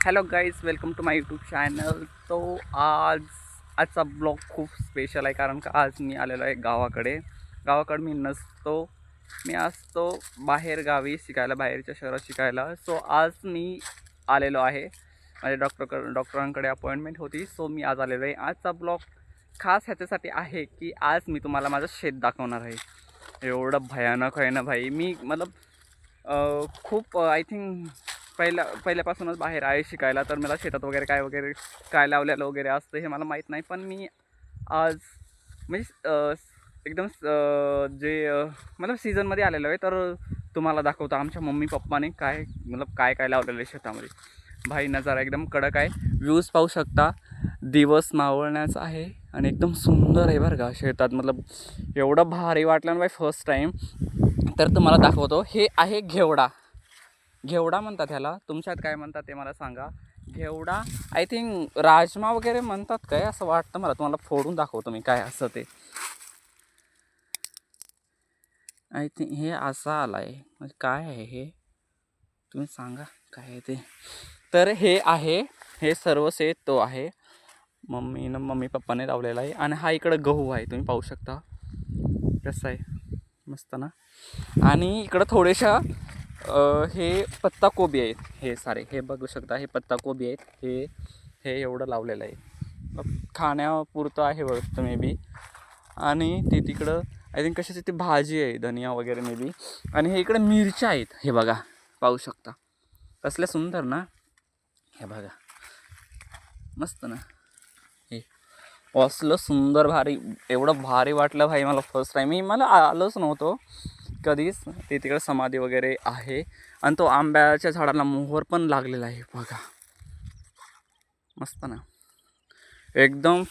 Hello guys, welcome to my YouTube channel. तो आजचा blog खूप स्पेशल आहे कारण का आज मी आलेलो आहे गावाकडे मी नसतो. मी असतो बाहेर गावी शिकायला, बाहेरच्या शहरात शिकायला. सो आज मी आलेलो आहे. माझ्या डॉक्टरांकडे अपॉइंटमेंट होती. सो मी आज आलेलो आहे. आजचा ब्लॉग खास ह्याच्यासाठी आहे की आज मी तुम्हाला माझं शेत दाखवणार आहे. एवढं भयानक आहे ना भाई. मी खूप आय थिंक पहिल्यापासूनच बाहेर आहे शिकायला, तर मला शेतात वगैरे काय लावलेलं वगैरे असतं हे मला माहीत नाही. पण मी आज म्हणजे एकदम मतलब सीझनमध्ये आलेलो आहे. तर तुम्हाला दाखवतो आमच्या मम्मी पप्पाने काय लावलेलं आहे शेतामध्ये. भाई नजारा एकदम कडक आहे. व्ह्यूज पाहू शकता. दिवस मावळण्याचा आहे आणि एकदम सुंदर आहे बरं का शेतात. मतलब एवढं भारी वाटलं ना भाई फर्स्ट टाईम. तर तुम्हाला दाखवतो. हे आहे घेवडा म्हणतात ह्याला. तुमच्यात काय म्हणतात ते मला सांगा. घेवडा आय थिंक राजमा वगैरे म्हणतात काय असं वाटतं मला. तुम्हाला फोडून दाखवतो मी काय असं ते. आय थिंक हे असं आलं आहे. म्हणजे काय आहे हे तुम्ही सांगा काय आहे ते. तर हे सर्व शेत तो आहे. मम्मी पप्पाने लावलेला आहे. आणि हा इकडं गहू आहे, तुम्ही पाहू शकता कसं आहे मस्त ना. आणि इकडं थोडेशा हे पत्ताकोबी आहेत. हे सारे हे बघू शकता, हे पत्ताकोबी आहेत. हे एवढं लावलेलं आहे. खाण्यापुरतं आहे बघतं मे बी. आणि ते तिकडं आय थिंक कशाची ती भाजी आहे, धनिया वगैरे मे बी. आणि हे इकडे मिरच्या आहेत. हे बघा पाहू शकता कसल्या सुंदर ना. हे बघा मस्त ना. हे असलं सुंदर भारी, एवढं भारी वाटलं भाई मला फर्स्ट टाईम. मला आलोच नव्हतो कधीच. ते तिकडे समाधी वगैरे आहे. आणि तो आंब्याच्या झाडाला मोहर पण लागलेला आहे बघा. मस्त ना एकदम.